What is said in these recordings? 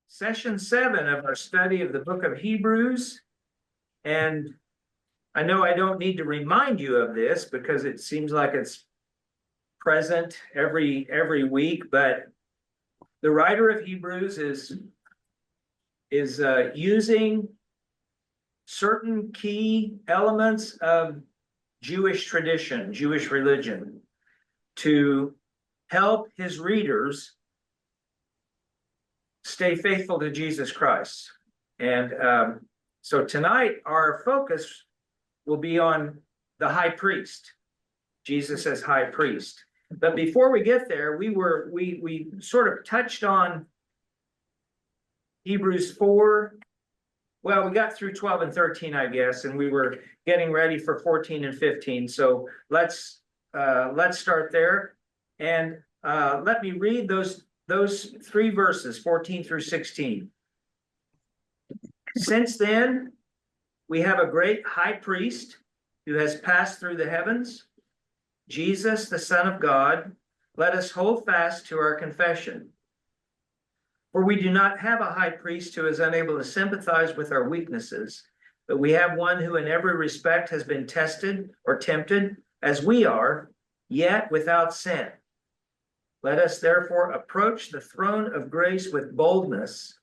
session 7 of our study of the book of Hebrews. And I know I don't need to remind you of this because it seems like it's present every week, but the writer of Hebrews is using certain key elements of Jewish tradition, Jewish religion, to help his readers stay faithful to Jesus Christ. And so tonight our focus will be on the high priest, Jesus as high priest. But before we get there, we sort of touched on Hebrews 4. Well, we got through 12 and 13, I guess, and we were getting ready for 14 and 15. So let's start there, and let me read those 3 verses, 14 through 16. Since then, we have a great high priest who has passed through the heavens, Jesus, the Son of God. Let us hold fast to our confession. For we do not have a high priest who is unable to sympathize with our weaknesses, but we have one who in every respect has been tested or tempted as we are, yet without sin. Let us therefore approach the throne of grace with boldness,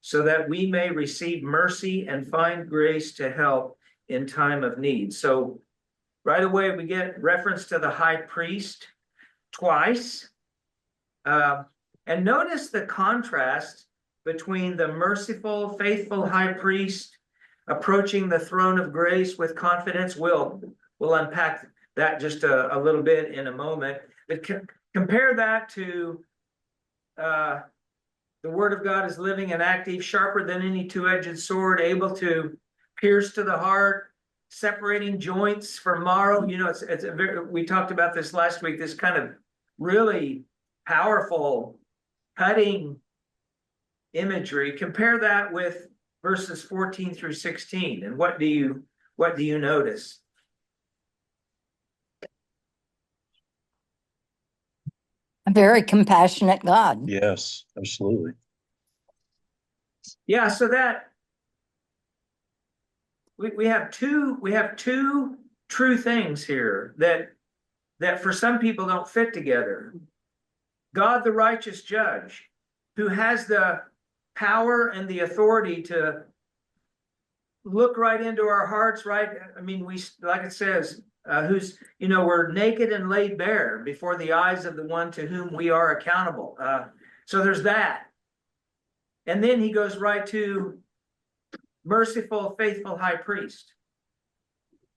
so that we may receive mercy and find grace to help in time of need. So right away we get reference to the high priest twice. And notice the contrast between the merciful, faithful high priest approaching the throne of grace with confidence. We'll unpack that just a little bit in a moment. But compare that to the word of God is living and active, sharper than any two-edged sword, able to pierce to the heart, separating joints from marrow. You know, we talked about this last week, this kind of really powerful, cutting imagery. Compare that with verses 14 through 16, and what do you notice? A very compassionate God. Yes, absolutely. Yeah, so that we have two true things here that for some people don't fit together. God, the righteous judge, who has the power and the authority to look right into our hearts, right? I mean, we, like it says, who's, we're naked and laid bare before the eyes of the one to whom we are accountable. So there's that. And then he goes right to merciful, faithful high priest.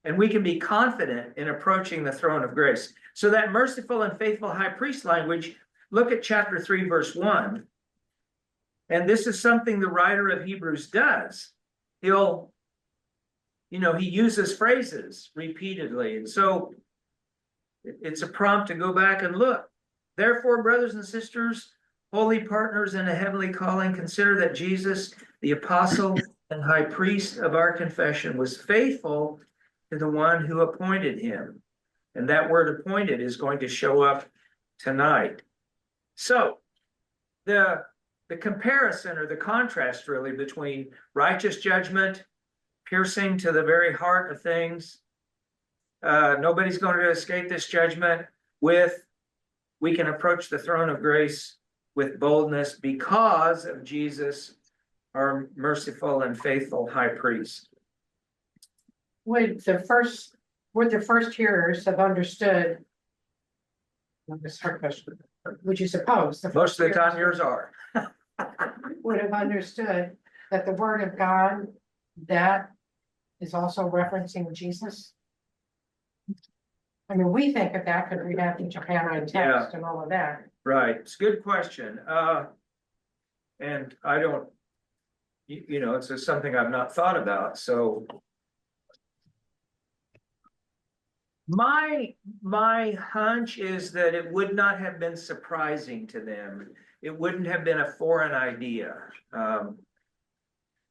And we can be confident in approaching the throne of grace. So that merciful and faithful high priest language, look at chapter 3, verse 1. And this is something the writer of Hebrews does. He uses phrases repeatedly. And so it's a prompt to go back and look. Therefore, brothers and sisters, holy partners in a heavenly calling, consider that Jesus, the apostle and high priest of our confession, was faithful to the one who appointed him. And that word appointed is going to show up tonight. So the comparison or the contrast really between righteous judgment, piercing to the very heart of things, nobody's going to escape this judgment, with we can approach the throne of grace with boldness because of Jesus, our merciful and faithful high priest. Would the first hearers have understood? This hard question. Would you suppose Most of the time yours are. would have understood that the word of God that is also referencing Jesus? I mean, we think of that because we have the Johannine text and all of that. Right, it's a good question. And I don't, it's just something I've not thought about. So my hunch is that it would not have been surprising to them. It wouldn't have been a foreign idea,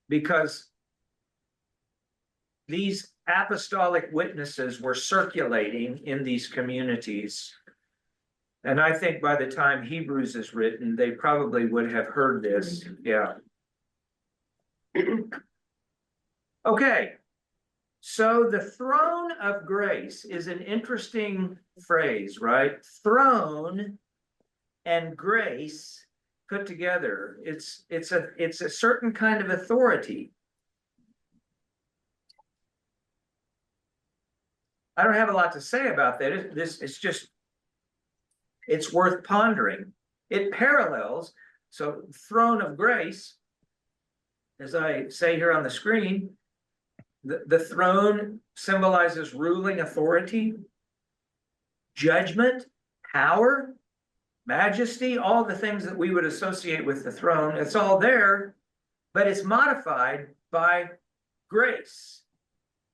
because these apostolic witnesses were circulating in these communities And I think by the time Hebrews is written, they probably would have heard this. Yeah. Okay. So the throne of grace is an interesting phrase, right? Throne and grace put together. It's a certain kind of authority. I don't have a lot to say about that. It's worth pondering. It parallels, so throne of grace, as I say here on the screen, the throne symbolizes ruling authority, judgment, power, majesty, all the things that we would associate with the throne. It's all there, but it's modified by grace,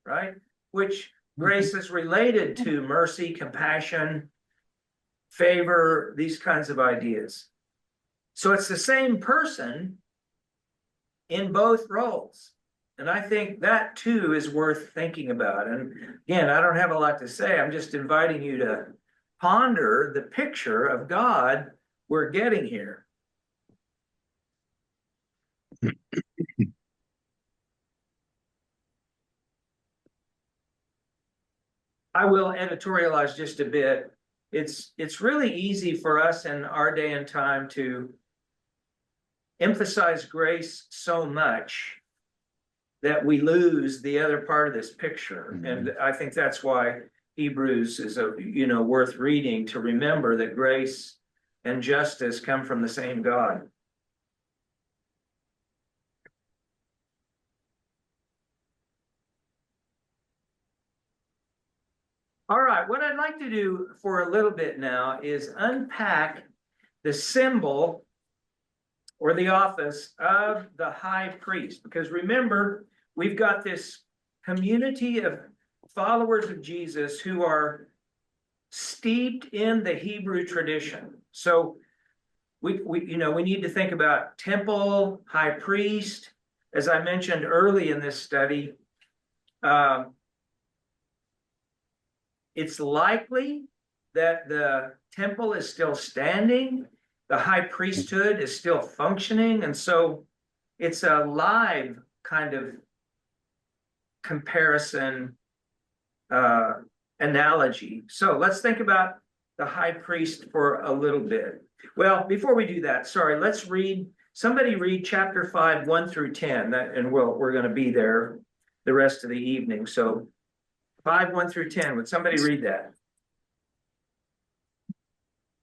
right? Which grace is related to mercy, compassion, favor, these kinds of ideas. So it's the same person in both roles. And I think that too is worth thinking about. And again, I don't have a lot to say. I'm just inviting you to ponder the picture of God we're getting here. I will editorialize just a bit. It's really easy for us in our day and time to emphasize grace so much that we lose the other part of this picture. And I think that's why Hebrews is worth reading, to remember that grace and justice come from the same God. All right, what I'd like to do for a little bit now is unpack the symbol or the office of the high priest. Because remember, we've got this community of followers of Jesus who are steeped in the Hebrew tradition. So we need to think about temple, high priest. As I mentioned early in this study, it's likely that the temple is still standing, the high priesthood is still functioning, and so it's a live kind of comparison analogy. So let's think about the high priest for a little bit. Well, before we do that, sorry, let's somebody read chapter 5, 1 through 10, and we're going to be there the rest of the evening. So 5, 1 through 10, would somebody read that?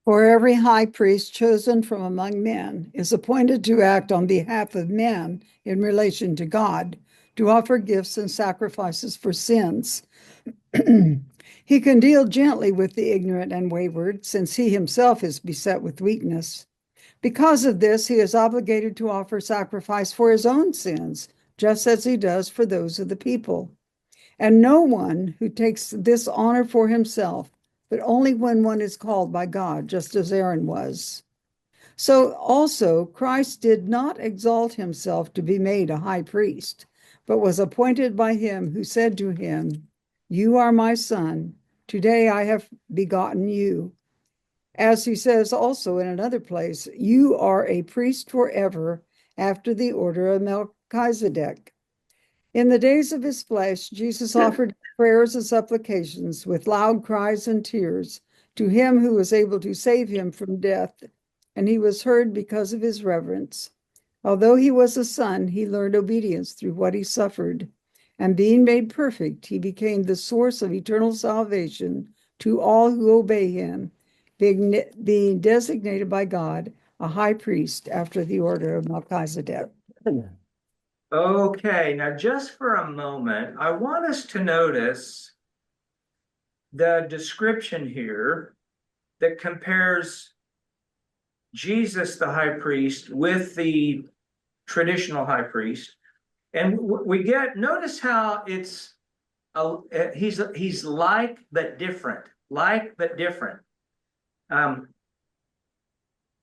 For every high priest chosen from among men is appointed to act on behalf of men in relation to God, to offer gifts and sacrifices for sins. He can deal gently with the ignorant and wayward, since he himself is beset with weakness. Because of this, he is obligated to offer sacrifice for his own sins, just as he does for those of the people. And no one who takes this honor for himself, but only when one is called by God, just as Aaron was. So also Christ did not exalt himself to be made a high priest, but was appointed by him who said to him, "You are my son, today I have begotten you." As he says also in another place, "You are a priest forever after the order of Melchizedek." In the days of his flesh, Jesus offered prayers and supplications with loud cries and tears to him who was able to save him from death, and he was heard because of his reverence. Although he was a son, he learned obedience through what he suffered, and being made perfect, he became the source of eternal salvation to all who obey him, being designated by God a high priest after the order of Melchizedek. Okay, now just for a moment, I want us to notice the description here that compares Jesus, the high priest, with the traditional high priest. And notice how he's like but different,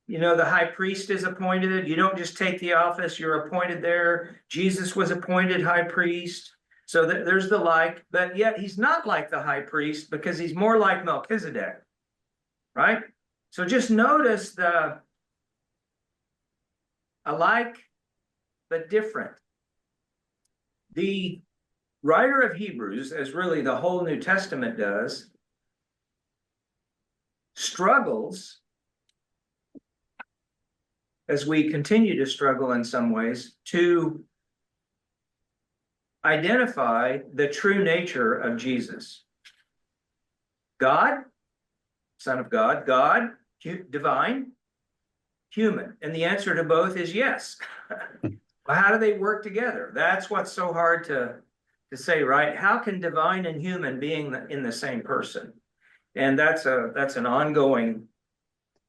the high priest is appointed. You don't just take the office, you're appointed there. Jesus was appointed high priest. So there's the like, but yet he's not like the high priest because he's more like Melchizedek, right? So just notice the alike but different. The writer of Hebrews, as really the whole New Testament does, struggles, as we continue to struggle in some ways, to identify the true nature of Jesus. God, Son of God, God, divine, human. And the answer to both is yes. Well, how do they work together? That's what's so hard to say, right? How can divine and human being in the same person? And that's an ongoing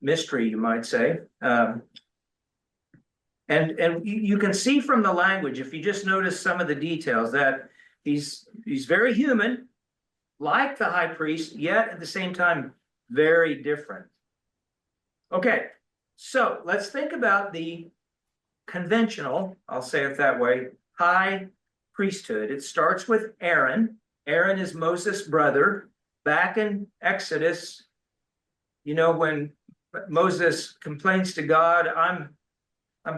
mystery, you might say. And you can see from the language, if you just notice some of the details, that he's very human, like the high priest, yet at the same time, very different. Okay, so let's think about the conventional, I'll say it that way, high priesthood. It starts with Aaron. Aaron is Moses' brother. Back in Exodus, you know, when Moses complains to God, I'm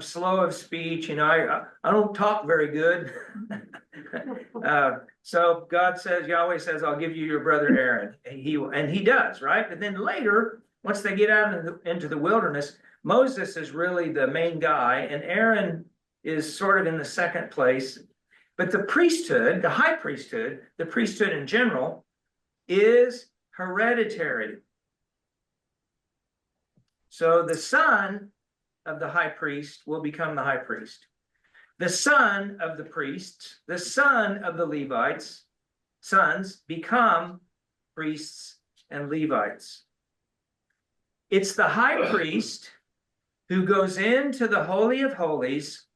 slow of speech, you know, I don't talk very good. So God says, Yahweh says, I'll give you your brother Aaron. And he does, right? But then later, once they get out into the wilderness, Moses is really the main guy, and Aaron is sort of in the second place. But the priesthood, the high priesthood, the priesthood in general, is hereditary. So the son of the high priest will become the high priest. The son of the priests, the son of the Levites, sons become priests and Levites. It's the high priest who goes into the Holy of Holies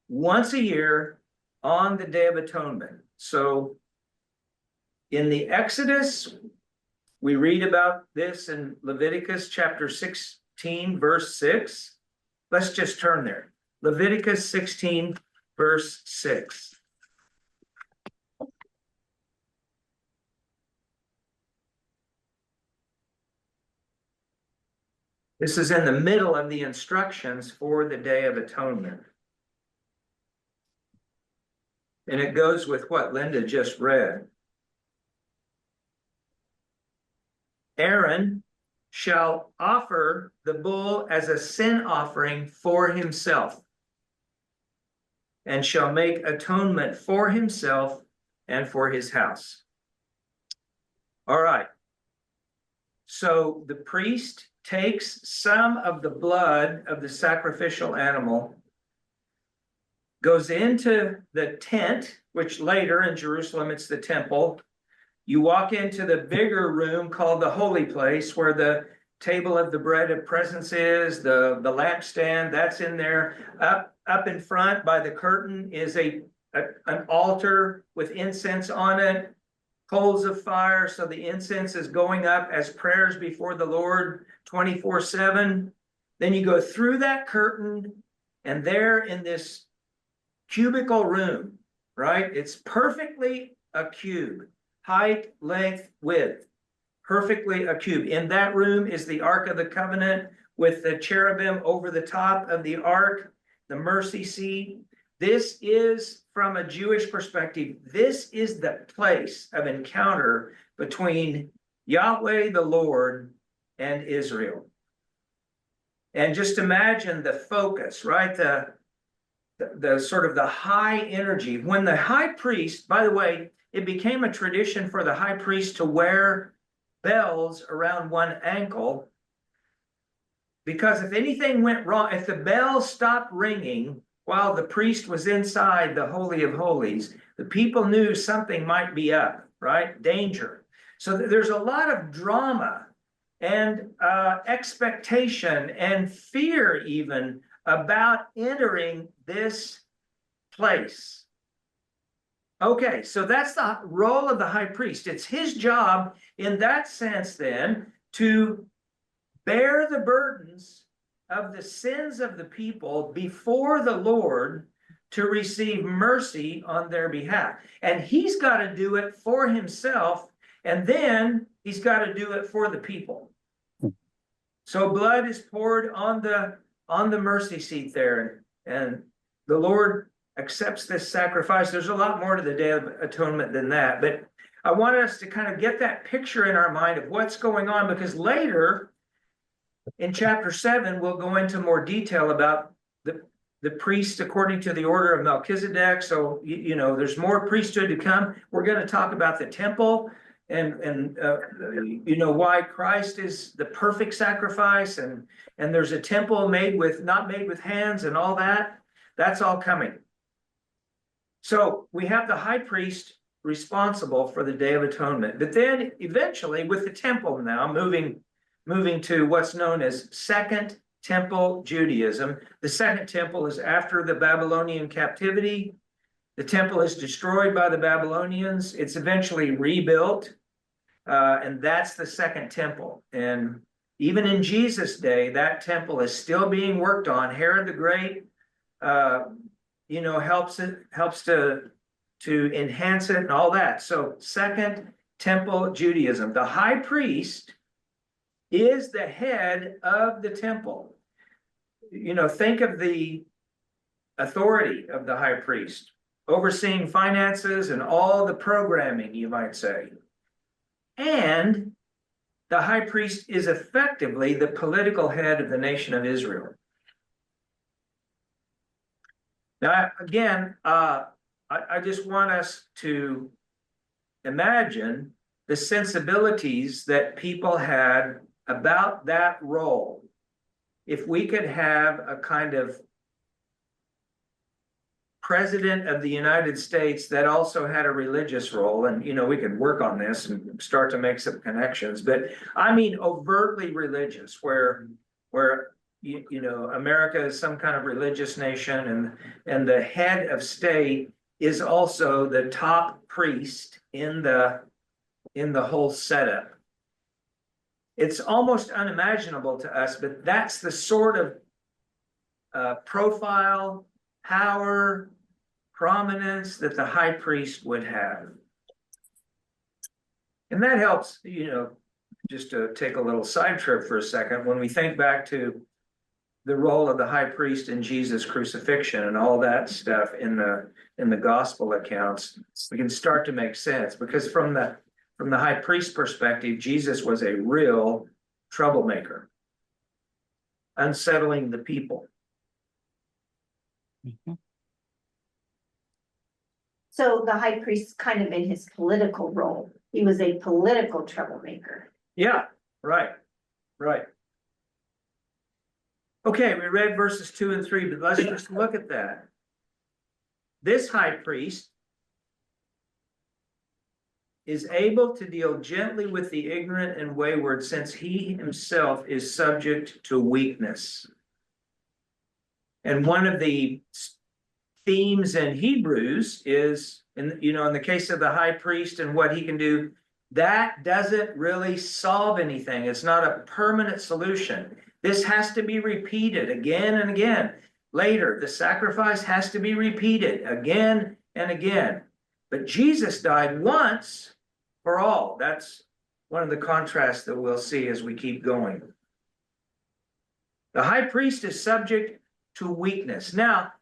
once a year on the Day of Atonement. So in the Exodus, we read about this in Leviticus chapter 16, verse 6. Let's just turn there. Leviticus 16, verse 6. This is in the middle of the instructions for the Day of Atonement. And it goes with what Linda just read. Aaron shall offer the bull as a sin offering for himself, and shall make atonement for himself and for his house. All right. So the priest takes some of the blood of the sacrificial animal, goes into the tent, which later in Jerusalem it's the temple. You walk into the bigger room called the holy place, where the table of the bread of presence is, the lampstand, that's in there. Up in front by the curtain is an altar with incense on it, coals of fire, so the incense is going up as prayers before the Lord 24/7. Then you go through that curtain, and there in this cubical room, right? It's perfectly a cube. Height, length, width, perfectly a cube. In that room is the Ark of the Covenant with the cherubim over the top of the Ark, the mercy seat. This is, from a Jewish perspective, this is the place of encounter between Yahweh the Lord and Israel. And just imagine the focus, right? The sort of the high energy. When the high priest, by the way, it became a tradition for the high priest to wear bells around one ankle, because if anything went wrong, if the bell stopped ringing while the priest was inside the Holy of Holies, the people knew something might be up, right? Danger. So there's a lot of drama and expectation and fear even about entering this place. Okay, so that's the role of the high priest. It's his job in that sense then to bear the burdens of the sins of the people before the Lord to receive mercy on their behalf. And he's got to do it for himself, and then he's got to do it for the people. So blood is poured on the mercy seat there, and the Lord accepts this sacrifice. There's a lot more to the Day of Atonement than that, but I want us to kind of get that picture in our mind of what's going on, because later in chapter 7, we'll go into more detail about the priest according to the order of Melchizedek. So, there's more priesthood to come. We're going to talk about the temple and why Christ is the perfect sacrifice, and there's a temple not made with hands, and all that. That's all coming. So we have the high priest responsible for the Day of Atonement, but then eventually with the temple now moving to what's known as Second Temple Judaism. The Second Temple is after the Babylonian captivity. The temple is destroyed by the Babylonians. It's eventually rebuilt, and that's the Second Temple. And even in Jesus' day, that temple is still being worked on. Herod the Great, helps to enhance it and all that. So Second Temple Judaism. The high priest is the head of the temple. Think of the authority of the high priest, overseeing finances and all the programming, you might say. And the high priest is effectively the political head of the nation of Israel. Now, again, I just want us to imagine the sensibilities that people had about that role. If we could have a kind of president of the United States that also had a religious role, and we could work on this and start to make some connections, but I mean overtly religious, where America is some kind of religious nation, and the head of state is also the top priest in the whole setup. It's almost unimaginable to us, but that's the sort of profile, power, prominence that the high priest would have. And that helps, just to take a little side trip for a second, when we think back to the role of the high priest in Jesus' crucifixion and all that stuff in the gospel accounts, we can start to make sense, because from the high priest perspective, Jesus was a real troublemaker, unsettling the people. Mhm. So the high priest kind of in his political role, he was a political troublemaker. Yeah, right. Okay, we read verses 2 and 3, but let's just look at that. This high priest is able to deal gently with the ignorant and wayward, since he himself is subject to weakness. And one of the themes in Hebrews is, in the case of the high priest and what he can do, that doesn't really solve anything. It's not a permanent solution. This has to be repeated again and again. Later, the sacrifice has to be repeated again and again. But Jesus died once for all. That's one of the contrasts that we'll see as we keep going. The high priest is subject to weakness. Now,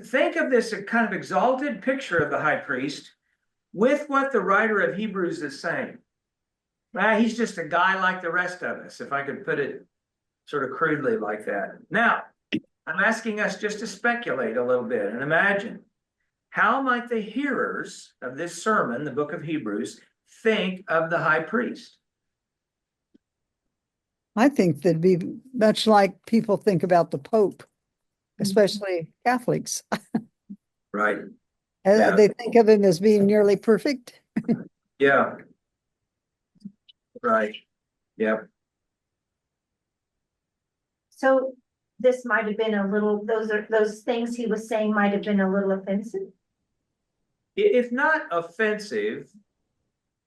think of this a kind of exalted picture of the high priest with what the writer of Hebrews is saying. He's just a guy like the rest of us, if I could put it sort of crudely like that. Now, I'm asking us just to speculate a little bit and imagine, how might the hearers of this sermon, the book of Hebrews, think of the high priest? I think that'd be much like people think about the Pope, especially Catholics. Right. Yeah. They think of him as being nearly perfect. Yeah. Right. Yep. So this might have been a little, those things he was saying might have been a little offensive. If not offensive,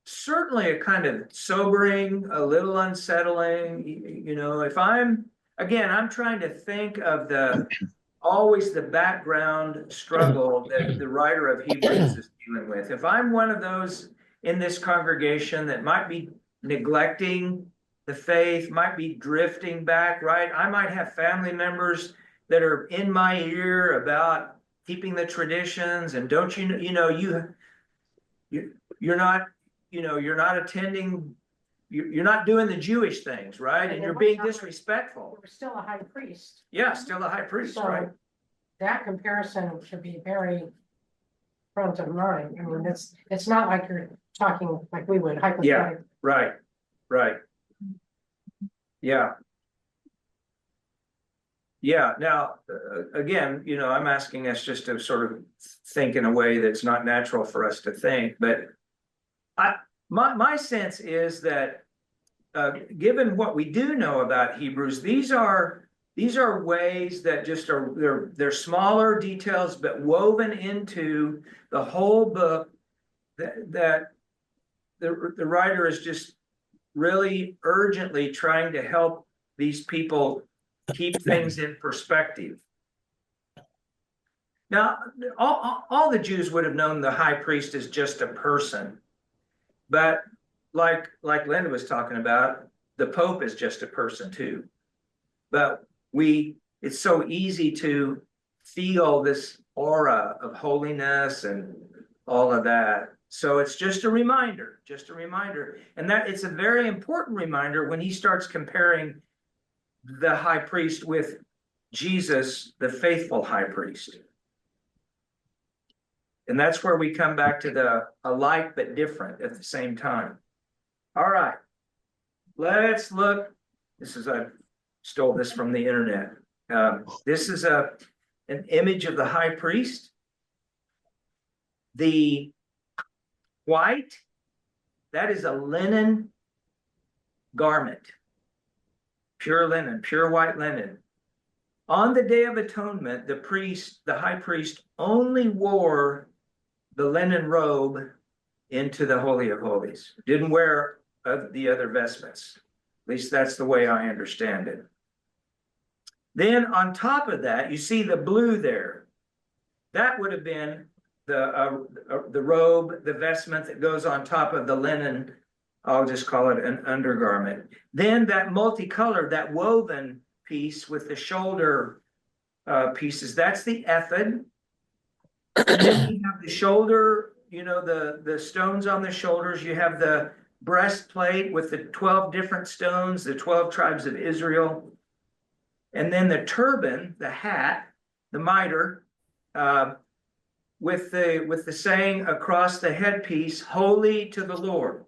certainly a kind of sobering, a little unsettling. If I'm trying to think of always the background struggle that the writer of Hebrews is dealing with. If I'm one of those in this congregation that might be neglecting the faith, might be drifting back, right? I might have family members that are in my ear about keeping the traditions, and don't you know, you're not, you're not attending, you're not doing the Jewish things, right? And you're being disrespectful. We're still a high priest. Yeah, still a high priest, right? So that comparison should be very front of mind. I mean, it's not like you're talking like we would hypothetically. Right, right. Yeah. Yeah, now, again, I'm asking us just to sort of think in a way that's not natural for us to think, but my sense is that given what we do know about Hebrews, these are ways that just they're smaller details, but woven into the whole book that the writer is just really urgently trying to help these people keep things in perspective. Now, all the Jews would have known the high priest is just a person, but like Linda was talking about, the Pope is just a person too. But it's so easy to feel this aura of holiness and all of that. So it's just a reminder, and that it's a very important reminder when he starts comparing the high priest with Jesus, the faithful high priest. And that's where we come back to the alike but different at the same time. All right, let's look. I stole this from the internet. This is an image of the high priest. The white, that is a linen garment. Pure linen, pure white linen. On the Day of Atonement, the high priest only wore the linen robe into the Holy of Holies. Didn't wear the other vestments. At least that's the way I understand it. Then on top of that, you see the blue there. That would have been the robe, the vestment that goes on top of the linen. I'll just call it an undergarment. Then that multicolored, that woven piece with the shoulder pieces, that's the ephod. And then you have the shoulder, the stones on the shoulders. You have the breastplate with the 12 different stones, the 12 tribes of Israel. And then the turban, the hat, the mitre, with the saying across the headpiece, "Holy to the Lord."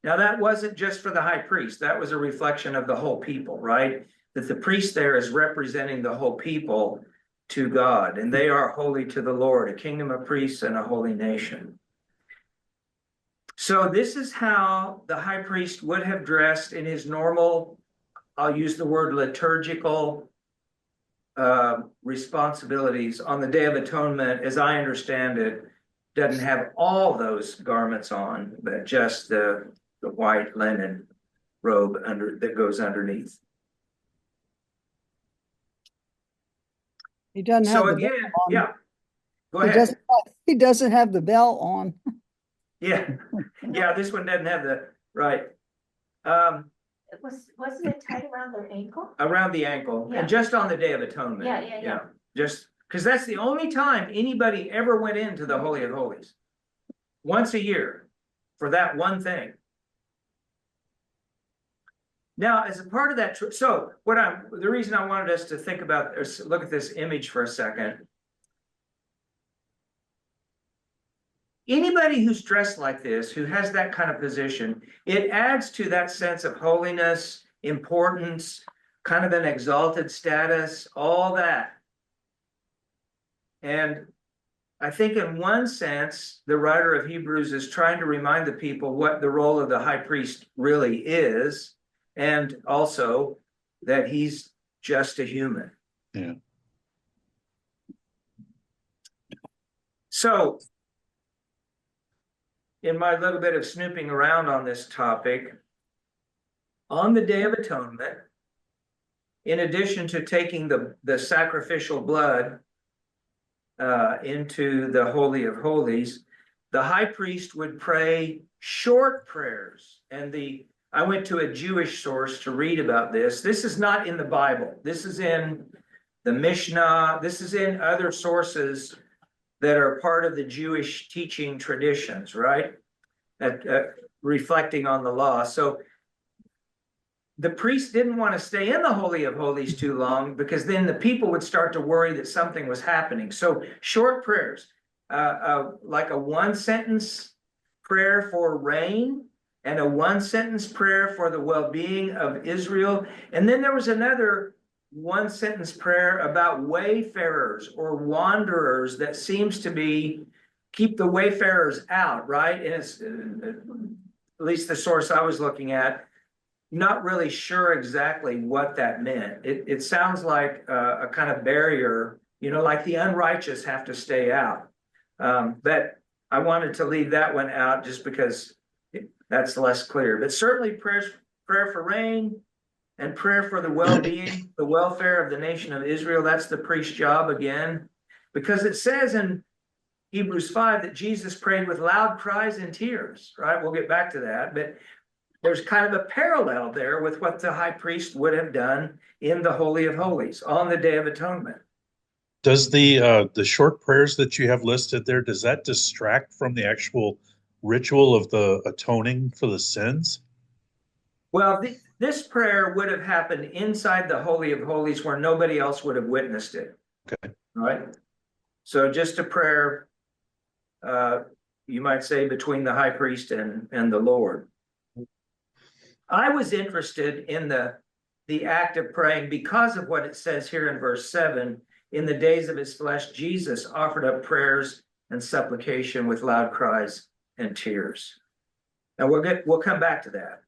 Now that wasn't just for the high priest. That was a reflection of the whole people, right? That the priest there is representing the whole people to God, and they are holy to the Lord, a kingdom of priests and a holy nation. So this is how the high priest would have dressed in his normal, I'll use the word liturgical responsibilities on the Day of Atonement. As I understand it, doesn't have all those garments on, but just the white linen robe that goes underneath. He doesn't have So the again, bell on. yeah, go ahead. He doesn't have the bell on. Yeah, this one doesn't have the, right. Wasn't it tied around their ankle? Around the ankle, Yeah. and just on the Day of Atonement. Yeah. Just because that's the only time anybody ever went into the Holy of Holies. Once a year for that one thing. Now, as a part of that, so the reason I wanted us to think about or look at this image for a second. Anybody who's dressed like this, who has that kind of position, it adds to that sense of holiness, importance, kind of an exalted status, all that. And I think in one sense, the writer of Hebrews is trying to remind the people what the role of the high priest really is, and also that he's just a human. Yeah. So, in my little bit of snooping around on this topic, on the Day of Atonement, in addition to taking the sacrificial blood into the Holy of Holies, the high priest would pray short prayers. And I went to a Jewish source to read about this. This is not in the Bible. This is in the Mishnah. This is in other sources that are part of the Jewish teaching traditions, right? Reflecting on the law. So the priest didn't want to stay in the Holy of Holies too long, because then the people would start to worry that something was happening. So short prayers, like a one sentence prayer for rain and a one sentence prayer for the well-being of Israel. And then there was another one sentence prayer about wayfarers or wanderers that seems to be keep the wayfarers out, right? And it's at least the source I was looking at, not really sure exactly what that meant. It sounds like a kind of barrier, like the unrighteous have to stay out. But I wanted to leave that one out just because that's less clear. But certainly prayer for rain and prayer for the well-being, the welfare of the nation of Israel, that's the priest's job again. Because it says in Hebrews 5 that Jesus prayed with loud cries and tears, right? We'll get back to that. But there's kind of a parallel there with what the high priest would have done in the Holy of Holies on the Day of Atonement. Does the short prayers that you have listed there, does that distract from the actual ritual of the atoning for the sins? Well, this prayer would have happened inside the Holy of Holies where nobody else would have witnessed it. Okay. Right? So just a prayer, you might say, between the high priest and the Lord. I was interested in the act of praying because of what it says here in verse 7. In the days of his flesh, Jesus offered up prayers and supplication with loud cries and tears. Now we'll come back to that.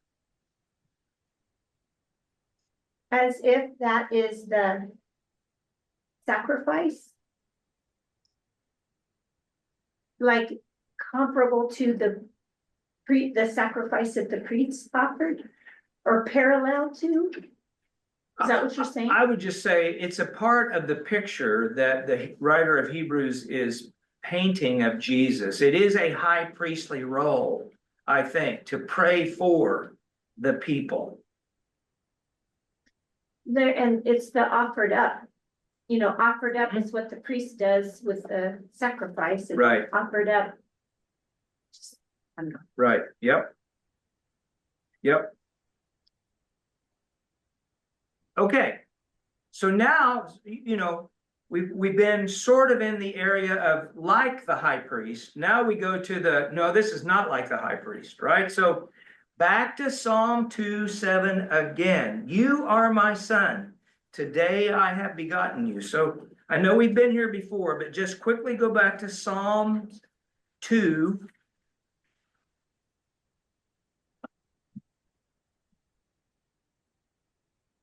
As if that is the sacrifice? Like comparable to the sacrifice that the priests offered? Or parallel to? Is that what you're saying? I would just say it's a part of the picture that the writer of Hebrews is painting of Jesus. It is a high priestly role, I think, to pray for the people. And it's the offered up. Offered up is what the priest does with the sacrifice. It's Right. Offered up. Right. Yep. Okay. So now, we've been sort of in the area of like the high priest. Now we go to no, this is not like the high priest, right? So back to Psalm 2:7 again. You are my son. Today I have begotten you. So I know we've been here before, but just quickly go back to Psalm 2.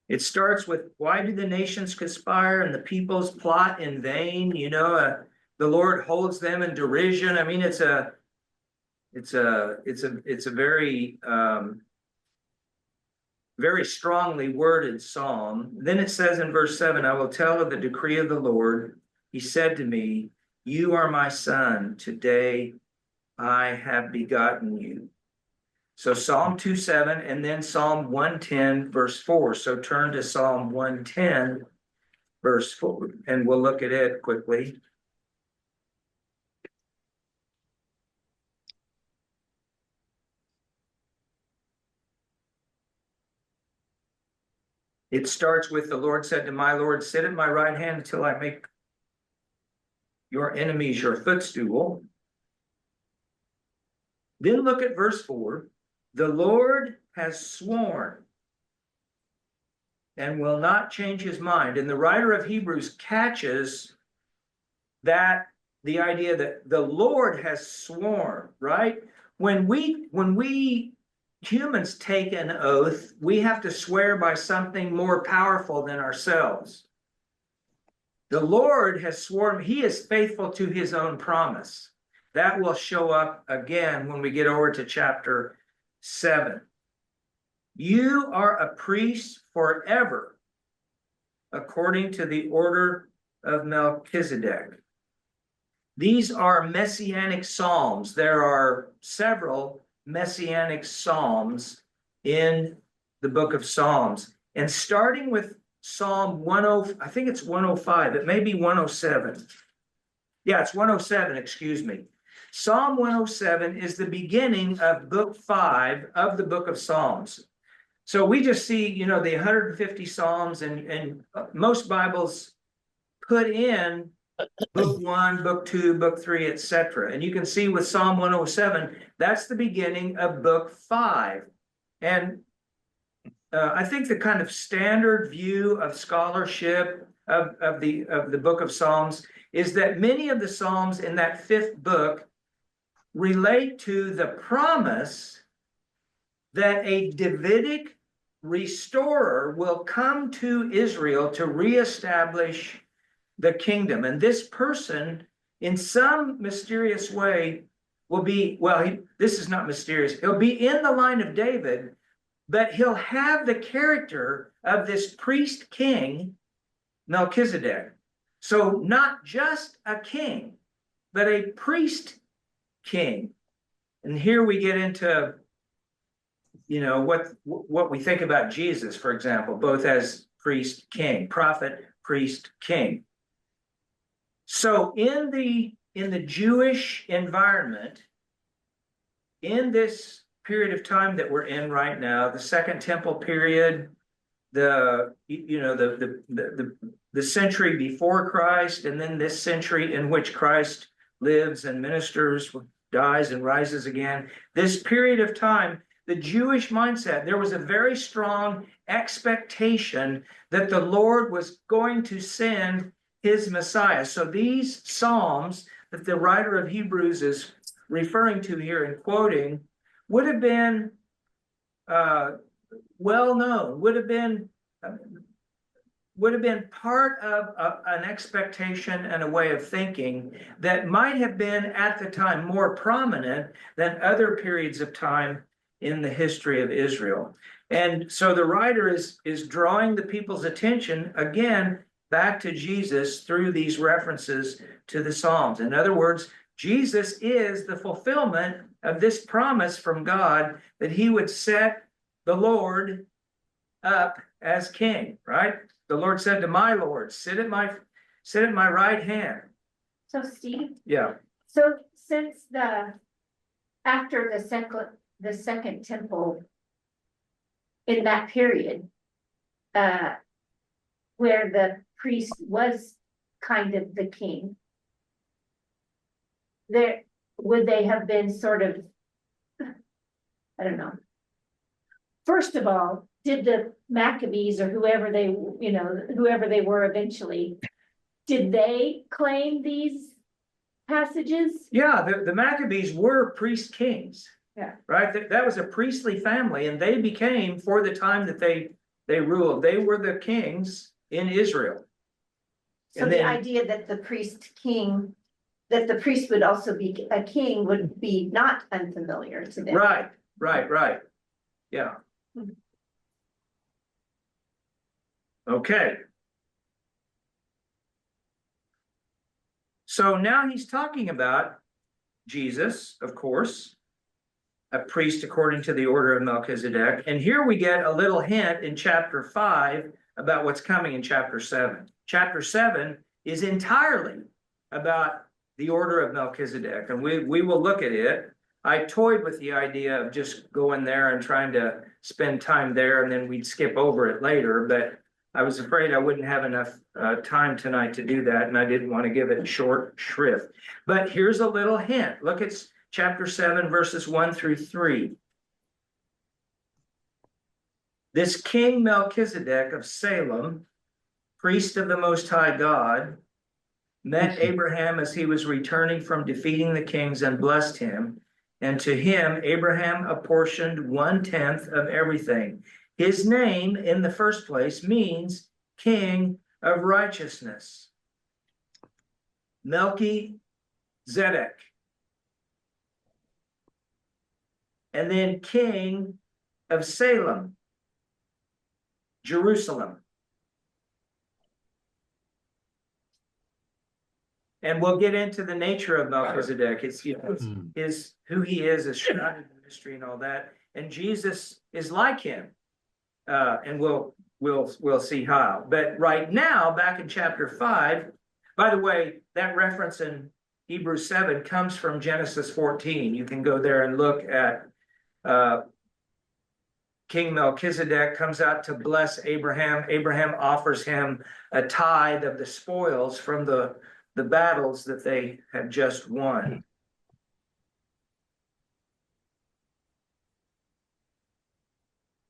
It starts with, why do the nations conspire and the peoples plot in vain? The Lord holds them in derision. I mean, it's a very, very strongly worded psalm. Then it says in verse 7, I will tell of the decree of the Lord. He said to me, you are my son. Today I have begotten you. So Psalm 2:7 and then Psalm 110 verse 4. So turn to Psalm 110 verse 4 and we'll look at it quickly. It starts with, the Lord said to my Lord, sit at my right hand until I make your enemies your footstool. Then look at verse 4. The Lord has sworn and will not change his mind. And the writer of Hebrews catches that the idea that the Lord has sworn, right? When we humans take an oath, we have to swear by something more powerful than ourselves. The Lord has sworn, he is faithful to his own promise. That will show up again when we get over to chapter 7. You are a priest forever, according to the order of Melchizedek. These are messianic psalms. There are several messianic psalms in the book of Psalms. And starting with Psalm 10, I think it's 105, it may be 107. Yeah, it's 107, excuse me. Psalm 107 is the beginning of book 5 of the book of Psalms. So we just see, you know, the 150 Psalms, and most Bibles put in book 1, book 2, book 3, etc. And you can see with Psalm 107, that's the beginning of book 5. And I think the kind of standard view of scholarship of the book of Psalms is that many of the Psalms in that 5th book relate to the promise that a Davidic restorer will come to Israel to reestablish the kingdom. And this person, in some mysterious way, will be, well, this is not mysterious, he'll be in the line of David, but he'll have the character of this priest king, Melchizedek. So not just a king, but a priest king. And here we get into, you know, what we think about Jesus, for example, both as priest king, prophet, priest king. So in the Jewish environment, in this period of time that we're in right now, the Second Temple period, the century before Christ, and then this century in which Christ lives and ministers, dies and rises again, this period of time, the Jewish mindset, there was a very strong expectation that the Lord was going to send his Messiah. So these Psalms that the writer of Hebrews is referring to here and quoting would have been well known, would have been part of an expectation and a way of thinking that might have been at the time more prominent than other periods of time in the history of Israel. And so the writer is drawing the people's attention again back to Jesus through these references to the Psalms. In other words, Jesus is the fulfillment of this promise from God that he would set the Lord up as king, right? The Lord said to my Lord, sit at my right hand. So Steve, Yeah. so since after the second temple in that period, where the priest was kind of the king, there would they have been sort of, I don't know. First of all, did the Maccabees or whoever they were eventually, did they claim these passages? Yeah, the Maccabees were priest kings. Yeah. Right? That was a priestly family, and they became, for the time that they ruled, they were the kings in Israel. So And the then, idea that the priest would also be a king would be not unfamiliar to them. right. Yeah. Okay. So now he's talking about Jesus, of course, a priest according to the order of Melchizedek. And here we get a little hint in chapter 5 about what's coming in chapter 7. Chapter 7 is entirely about the order of Melchizedek, and we will look at it. I toyed with the idea of just going there and trying to spend time there, and then we'd skip over it later, but I was afraid I wouldn't have enough time tonight to do that, and I didn't want to give it short shrift. But here's a little hint. Look at chapter 7, verses 1 through 3. This King Melchizedek of Salem, priest of the Most High God, met Abraham as he was returning from defeating the kings and blessed him. And to him, Abraham apportioned 1/10 of everything. His name, in the first place, means King of Righteousness. Melchizedek. And then King of Salem, Jerusalem. And we'll get into the nature of Melchizedek. It's who he is shrouded in ministry and all that. And Jesus is like him. And we'll see how. But right now, back in chapter 5, by the way, that reference in Hebrews 7 comes from Genesis 14. You can go there and look at King Melchizedek comes out to bless Abraham. Abraham offers him a tithe of the spoils from the battles that they have just won.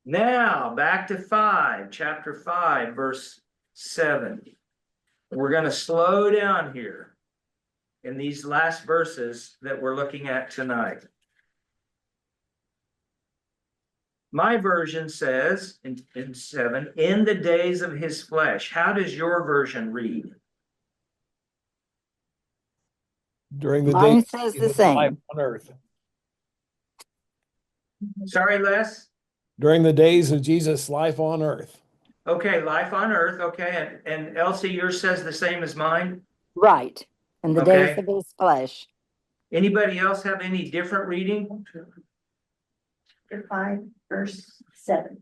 Now, back to chapter 5, verse 7. We're going to slow down here in these last verses that we're looking at tonight. My version says in 7, in the days of his flesh. How does your version read? During the Mine days says of the his life same. on earth. Sorry, Les? During the days of Jesus' life on earth. Okay, life on earth. Okay, and Elsie, yours says the same as mine. Right. In the days Okay. of his flesh. Anybody else have any different reading? Chapter 5, verse 7.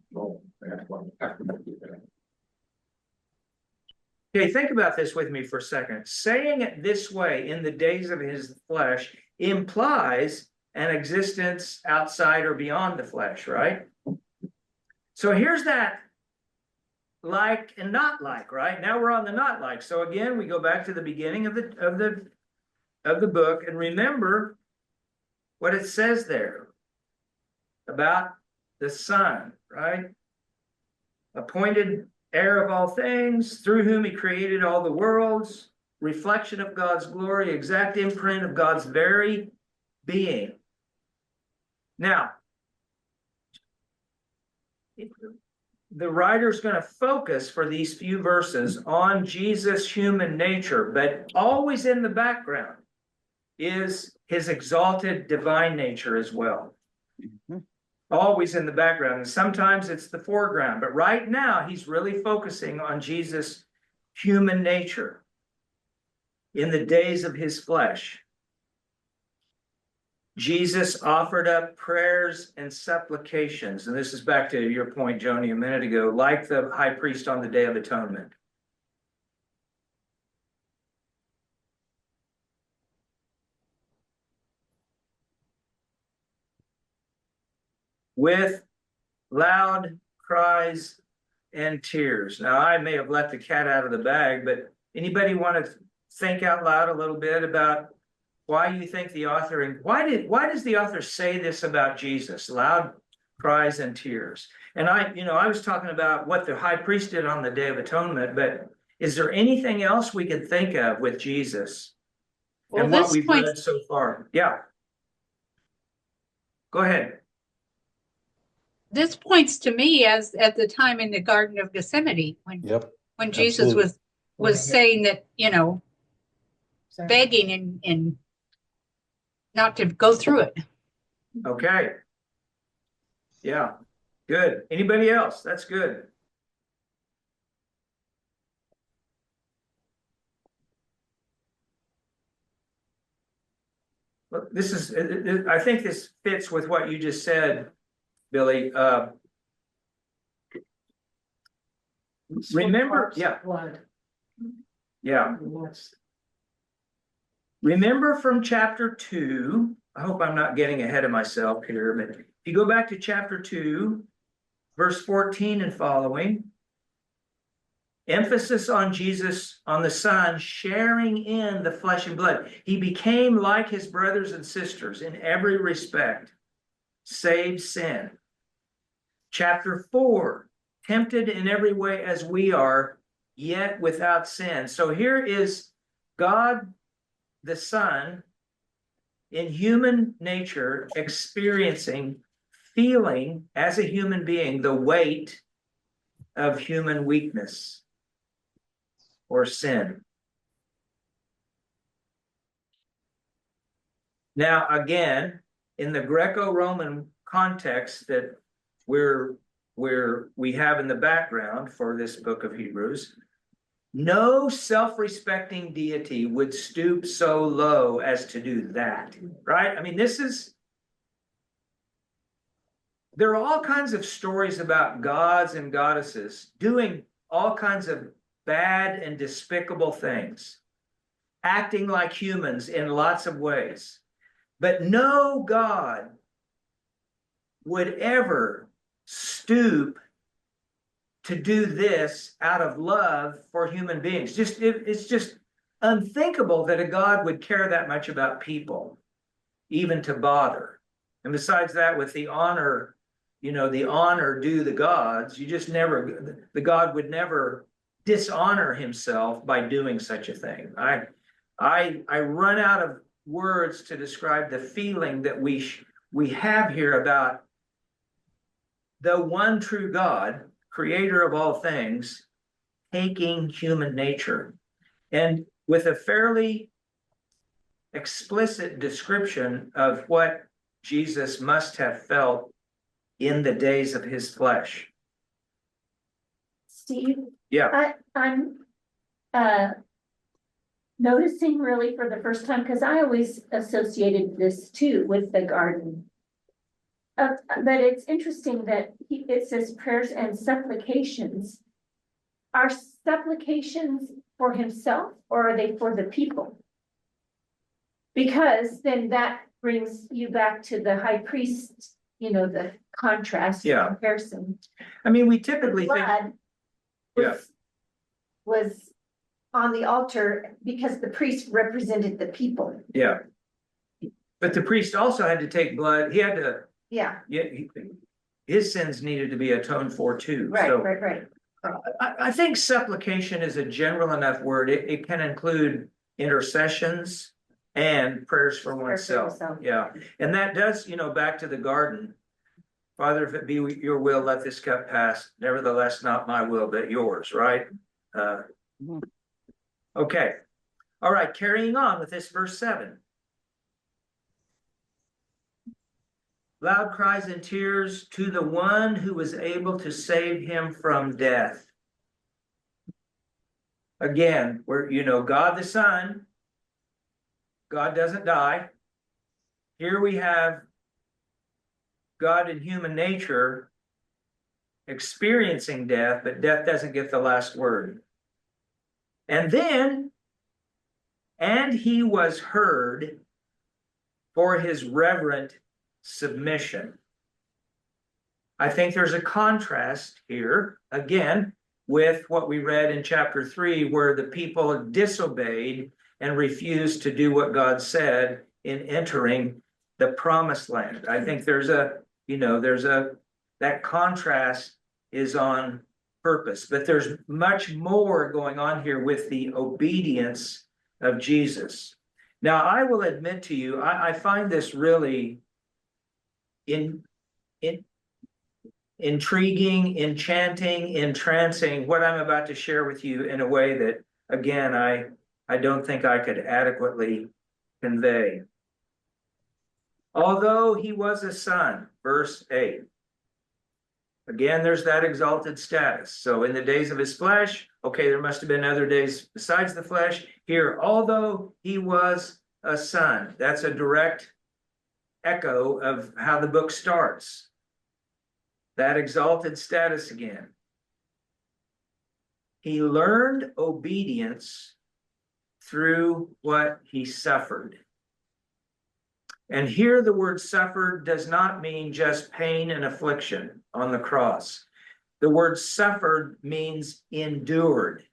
Okay, think about this with me for a second. Saying it this way, in the days of his flesh, implies an existence outside or beyond the flesh, right? So here's that like and not like, right? Now we're on the not like. So again, we go back to the beginning of the book and remember what it says there about the Son, right? Appointed heir of all things, through whom he created all the worlds, reflection of God's glory, exact imprint of God's very being. Now, the writer's going to focus for these few verses on Jesus' human nature, but always in the background is his exalted divine nature as well. Always in the background. And sometimes it's the foreground, but right now he's really focusing on Jesus' human nature in the days of his flesh. Jesus offered up prayers and supplications, and this is back to your point, Joni, a minute ago, like the high priest on the Day of Atonement. With loud cries and tears. Now, I may have let the cat out of the bag, but anybody want to think out loud a little bit about why you think the author, and why does the author say this about Jesus? Loud cries and tears. And I was talking about what the high priest did on the Day of Atonement, but is there anything else we could think of with Jesus and what we've read so far? Yeah. Go ahead. This points to me as at the time in the Garden of Gethsemane when Jesus Absolutely. was saying that, begging and not to go through it. Okay. Yeah. Good. Anybody else? That's good. Look, I think this fits with what you just said, Billy. Remember, yeah. Blood. Yeah. Yes. Remember from chapter 2, I hope I'm not getting ahead of myself here, but if you go back to chapter 2, verse 14 and following, emphasis on Jesus, on the Son, sharing in the flesh and blood. He became like his brothers and sisters in every respect, save sin. Chapter 4, tempted in every way as we are, yet without sin. So here is God the Son in human nature experiencing, feeling as a human being the weight of human weakness or sin. Now, again, in the Greco-Roman context that we have in the background for this book of Hebrews, no self-respecting deity would stoop so low as to do that, right? I mean, this is there are all kinds of stories about gods and goddesses doing all kinds of bad and despicable things, acting like humans in lots of ways. But no God would ever stoop to do this out of love for human beings. It's just unthinkable that a God would care that much about people, even to bother. And besides that, with the honor, the honor due the gods, the God would never dishonor himself by doing such a thing. I run out of words to describe the feeling that we have here about the one true God, creator of all things, taking human nature, and with a fairly explicit description of what Jesus must have felt in the days of his flesh. Steve, Yeah, I'm noticing really for the first time, because I always associated this too with the garden. But it's interesting that it says prayers and supplications. Are supplications for himself or are they for the people? Because then that brings you back to the high priest, the contrast, Yeah. comparison. I mean, we typically think, Blood was on the altar because the priest represented the people. yeah. But the priest also had to take blood. He had to, Yeah, his sins needed to be atoned for too. right, So right. I think supplication is a general enough word. It can include intercessions and prayers for oneself. yourself. Yeah. And that does, back to the garden. Father, if it be your will, let this cup pass. Nevertheless, not my will, but yours, right? Okay. All right. Carrying on with this verse 7. Loud cries and tears to the one who was able to save him from death. Again, we're, God the Son, God doesn't die. Here we have God in human nature experiencing death, but death doesn't get the last word. And then, and he was heard for his reverent submission. I think there's a contrast here, again, with what we read in chapter 3, where the people disobeyed and refused to do what God said in entering the promised land. I think that contrast is on purpose, but there's much more going on here with the obedience of Jesus. Now, I will admit to you, I find this really intriguing, enchanting, entrancing, what I'm about to share with you in a way that, again, I don't think I could adequately convey. Although he was a son, verse 8. Again, there's that exalted status. So in the days of his flesh, okay, there must have been other days besides the flesh. Here, although he was a son, that's a direct echo of how the book starts. That exalted status again. He learned obedience through what he suffered. And here the word suffered does not mean just pain and affliction on the cross. The word suffered means endured.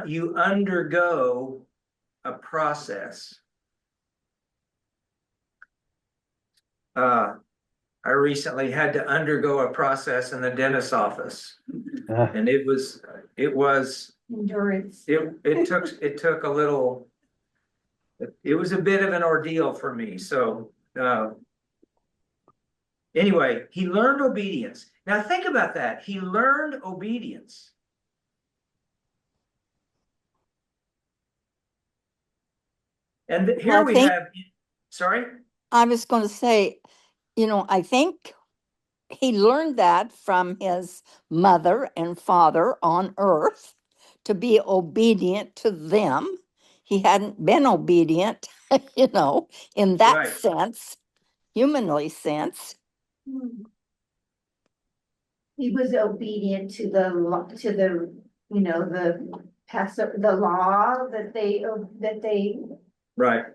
You undergo a process. I recently had to undergo a process in the dentist's office. And it was Endurance. it took a little, it was a bit of an ordeal for me. So anyway, he learned obedience. Now think about that. He learned obedience. And here we have, sorry? I was going to say, I think he learned that from his mother and father on earth to be obedient to them. He hadn't been obedient, in that Right. sense, humanly sense. He was obedient to the you know, the law that they Right.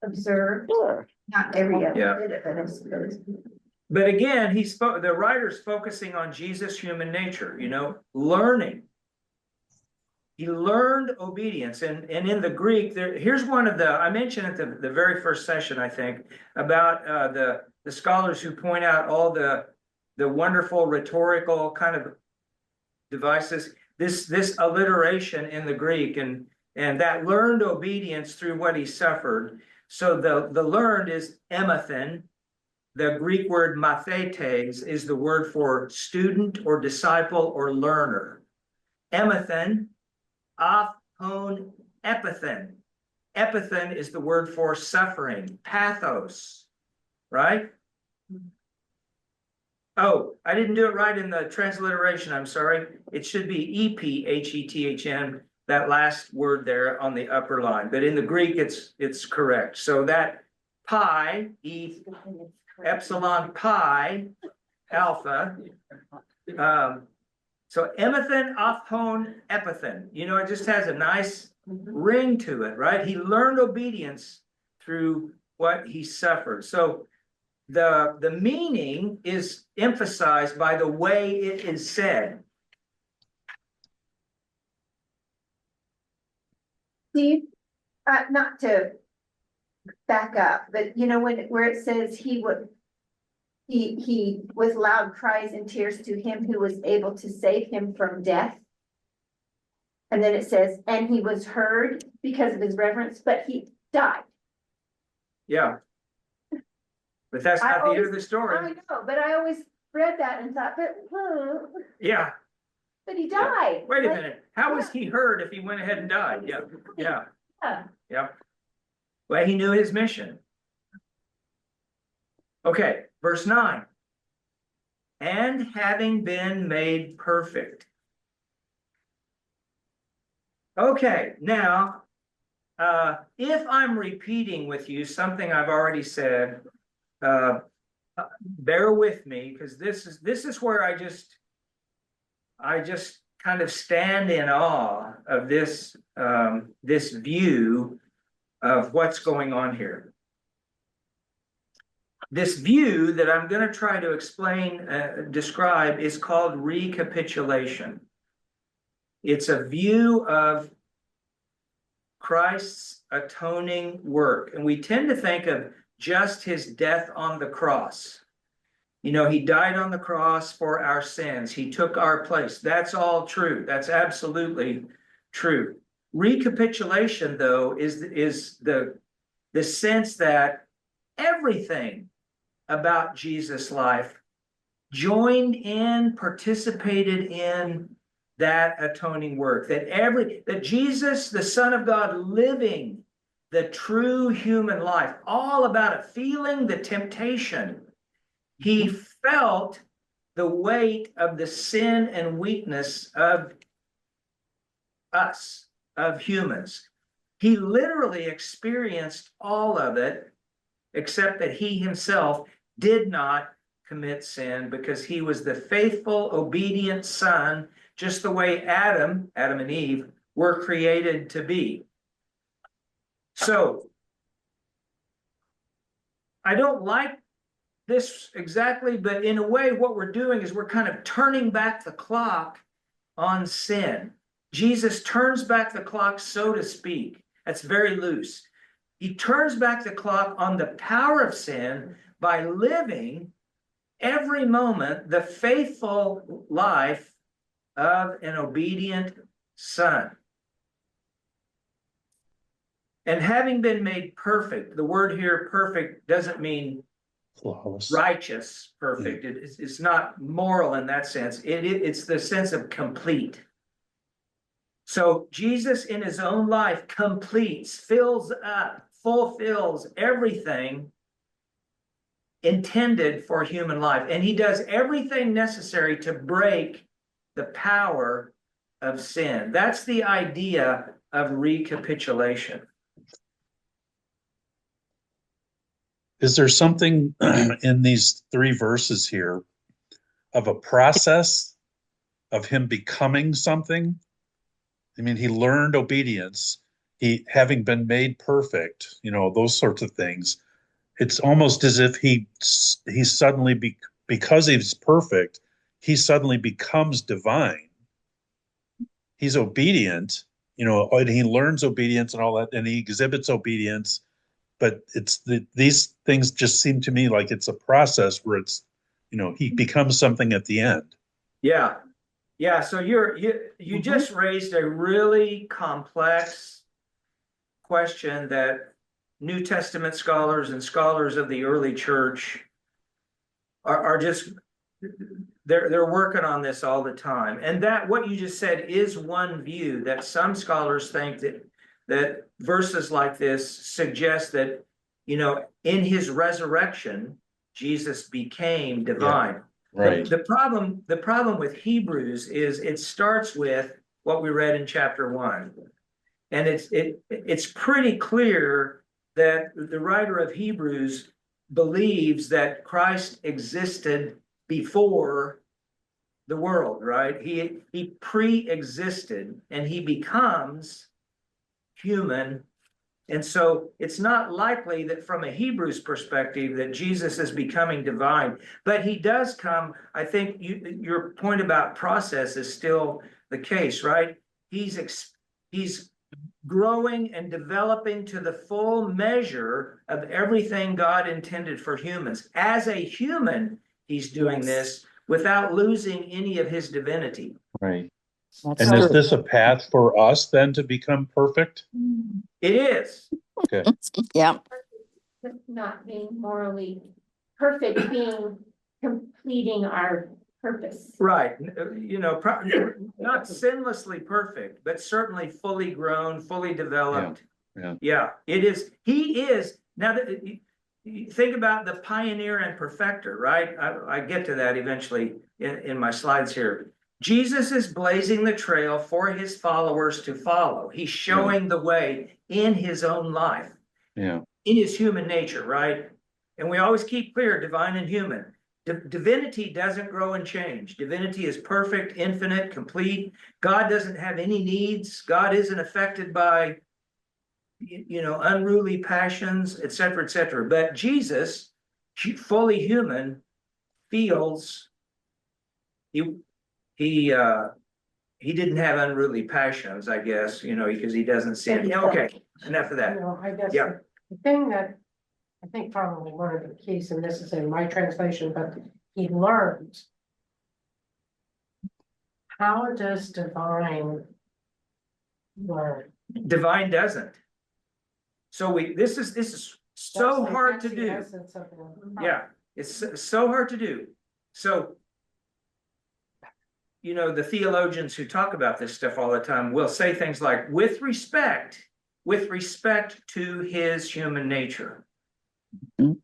observed. Sure. Not every other Yeah. bit of it, I suppose. But again, the writer's focusing on Jesus' human nature, you know, learning. He learned obedience. And in the Greek, here's one of I mentioned at the very first session, I think, about the scholars who point out all the wonderful rhetorical kind of devices, this alliteration in the Greek, and that learned obedience through what he suffered. So the learned is emethen. The Greek word mathetes is the word for student or disciple or learner. Emethen, aphon epithen. Epithen is the word for suffering, pathos, right? Oh, I didn't do it right in the transliteration, I'm sorry. It should be ephethen, that last word there on the upper line. But in the Greek, it's correct. So that pi, epsilon pi, alpha. So emethen, aphon, epithen. You know, it just has a nice ring to it, right? He learned obedience through what he suffered. So the meaning is emphasized by the way it is said. Steve, not to back up, but you know, where it says he with loud cries and tears to him who was able to save him from death. And then it says, and he was heard because of his reverence, but he died. Yeah. But that's not the end of the story. I know, but I always read that and thought, Yeah. but he died. Wait a minute. How was he heard if he went ahead and died? Yeah. Yeah. Yeah. Yeah. Well, he knew his mission. Okay, verse 9. And having been made perfect. Okay, now, if I'm repeating with you something I've already said, bear with me, because this is where I just kind of stand in awe of this this view of what's going on here. This view that I'm going to try to explain, describe, is called recapitulation. It's a view of Christ's atoning work. And we tend to think of just his death on the cross. You know, he died on the cross for our sins. He took our place. That's all true. That's absolutely true. Recapitulation, though, is the sense that everything about Jesus' life joined in, participated in that atoning work. That Jesus, the Son of God, living the true human life, all about it, feeling the temptation. He felt the weight of the sin and weakness of us, of humans. He literally experienced all of it, except that he himself did not commit sin because he was the faithful, obedient son, just the way Adam and Eve, were created to be. So, I don't like this exactly, but in a way, what we're doing is we're kind of turning back the clock on sin. Jesus turns back the clock, so to speak. That's very loose. He turns back the clock on the power of sin by living every moment the faithful life of an obedient son. And having been made perfect, the word here perfect doesn't mean Flawless. righteous, perfect. It's not moral in that sense. It's the sense of complete. So Jesus in his own life completes, fills up, fulfills everything intended for human life. And he does everything necessary to break the power of sin. That's the idea of recapitulation. Is there something in these 3 verses here of a process of him becoming something? I mean, he learned obedience, he having been made perfect, those sorts of things. It's almost as if he suddenly because he's perfect, he suddenly becomes divine. He's obedient, and he learns obedience and all that, and he exhibits obedience. But these things just seem to me like it's a process where he becomes something at the end. Yeah. Yeah. So you just raised a really complex question that New Testament scholars and scholars of the early church are just they're working on this all the time. And that what you just said is one view that some scholars think that verses like this suggest that, in his resurrection, Jesus became divine. Right. The problem with Hebrews is it starts with what we read in chapter 1. And it's pretty clear that the writer of Hebrews believes that Christ existed before the world, right? He pre-existed and he becomes human. And so it's not likely that from a Hebrews perspective that Jesus is becoming divine, but he does come. I think your point about process is still the case, right? He's growing and developing to the full measure of everything God intended for humans. As a human, he's doing this without losing any of his divinity. Right. That's And is true. this a path for us then to become perfect? It is. Okay. Yeah. Not being morally perfect, being completing our purpose. Right. Not sinlessly perfect, but certainly fully grown, fully developed. Yeah, it is. He is. Now, you think about the pioneer and perfecter, right? I get to that eventually in my slides here. Jesus is blazing the trail for his followers to follow. He's showing the way in his own life, in his human nature, right? And we always keep clear, divine and human. Divinity doesn't grow and change. Divinity is perfect, infinite, complete. God doesn't have any needs. God isn't affected by, unruly passions, et cetera, But Jesus, fully human, feels he didn't have unruly passions, I guess, because he doesn't sin. Yeah, okay, enough of that. I guess Yeah. the thing that I think probably one of the keys, and this is in my translation, but he learns. How does divine learn? Divine doesn't. So this is so hard to do. Yeah, it's so hard to do. So, the theologians who talk about this stuff all the time will say things like, with respect to his human nature,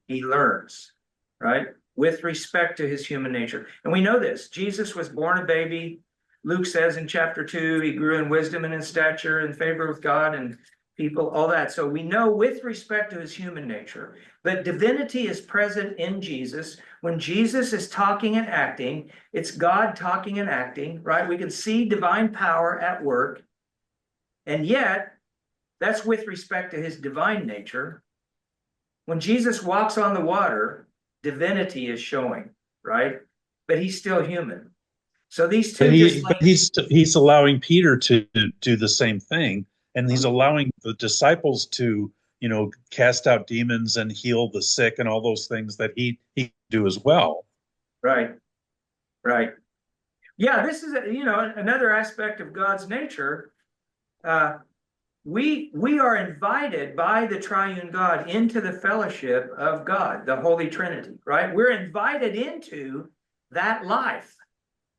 he learns, right? With respect to his human nature. And we know this. Jesus was born a baby. Luke says in chapter 2, he grew in wisdom and in stature, in favor with God and people, all that. So we know with respect to his human nature, but divinity is present in Jesus. When Jesus is talking and acting, it's God talking and acting, right? We can see divine power at work. And yet, that's with respect to his divine nature. When Jesus walks on the water, divinity is showing, right? But he's still human. So these two he's allowing Peter to do the same thing, and he's allowing the disciples to cast out demons and heal the sick and all those things that he do as well. Right. Yeah, this is another aspect of God's nature. We are invited by the triune God into the fellowship of God, the Holy Trinity, right? We're invited into that life.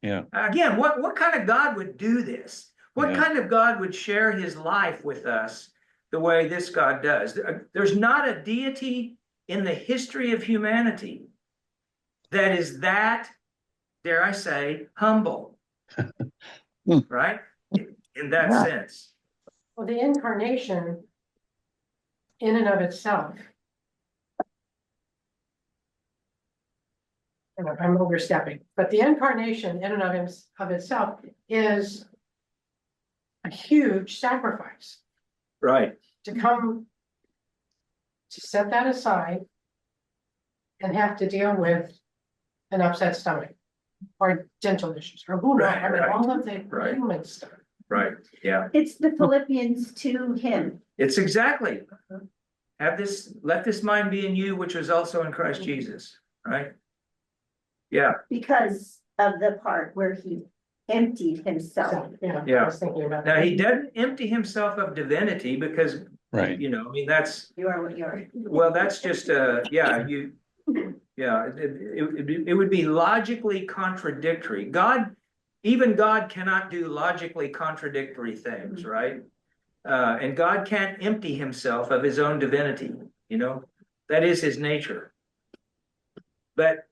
Yeah. Again, what kind of God would do this? What kind of God would share his life with us the way this God does? There's not a deity in the history of humanity that is that, dare I say, humble, right? In that sense. Well, the incarnation in and of itself and I'm overstepping, but the incarnation in and of itself is a huge sacrifice Right, to come to set that aside and have to deal with an upset stomach or dental issues or who knows, I mean, Right, all of the right. human stuff. right, yeah. It's the Philippians to him. It's exactly. Let this mind be in you, which was also in Christ Jesus, right? Yeah, Because of the part where he emptied himself. So, yeah, Yeah. I was thinking about now that. he doesn't empty himself of divinity because, Right. you know, I mean, that's, You are what you are. well, that's just, yeah, it would be logically contradictory. Even God cannot do logically contradictory things, right? And God can't empty himself of his own divinity, you know, that is his nature. But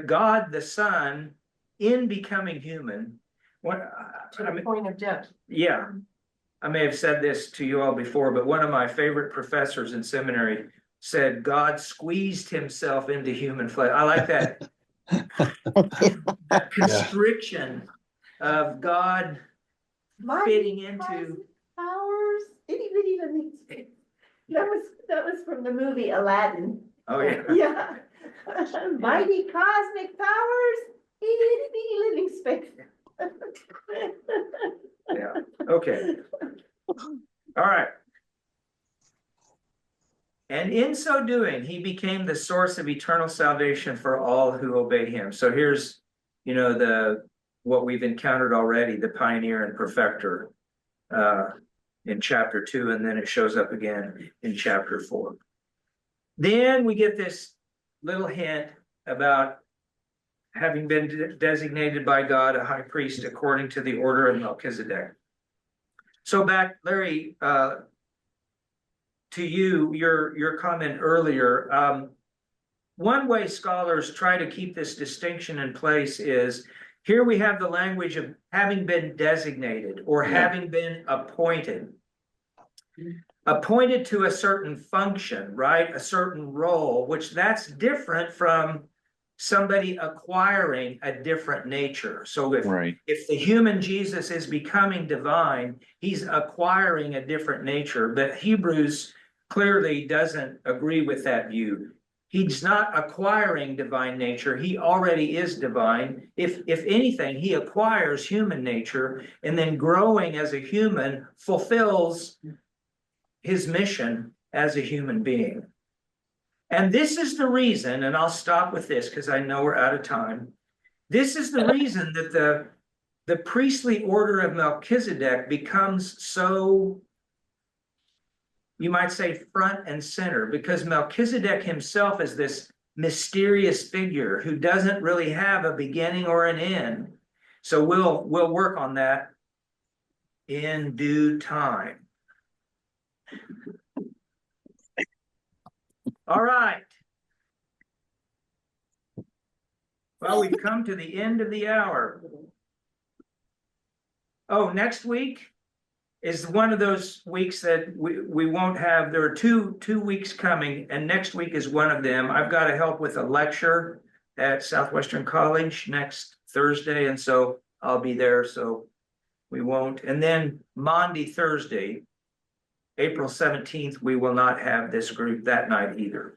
God, the Son, in becoming human, To the point of death. yeah, I may have said this to you all before, but one of my favorite professors in seminary said God squeezed himself into human flesh. I like that, that constriction of God fitting into. Powers, itty bitty living space. That was from the movie Aladdin. Oh, yeah. Yeah. Mighty cosmic powers, itty bitty living space. Yeah, okay. All right. And in so doing, he became the source of eternal salvation for all who obey him. So here's, you know, what we've encountered already, the pioneer and perfecter in chapter 2, and then it shows up again in chapter 4. Then we get this little hint about having been designated by God a high priest according to the order of Melchizedek. So back, Larry, to you, your comment earlier, one way scholars try to keep this distinction in place is here we have the language of having been designated or having been appointed. Appointed to a certain function, right? A certain role, which that's different from somebody acquiring a different nature. So if the human Jesus is becoming divine, he's acquiring a different nature. But Hebrews clearly doesn't agree with that view. He's not acquiring divine nature. He already is divine. If anything, he acquires human nature, and then growing as a human fulfills his mission as a human being. And this is the reason, and I'll stop with this because I know we're out of time. This is the reason that the priestly order of Melchizedek becomes so, you might say, front and center, because Melchizedek himself is this mysterious figure who doesn't really have a beginning or an end. So we'll work on that in due time. All right. Well, we've come to the end of the hour. Oh, next week is one of those weeks that we won't have. There are two weeks coming, and next week is one of them. I've got to help with a lecture at Southwestern College next Thursday, and so I'll be there, so we won't. And then Monday, Thursday, April 17th, we will not have this group that night either.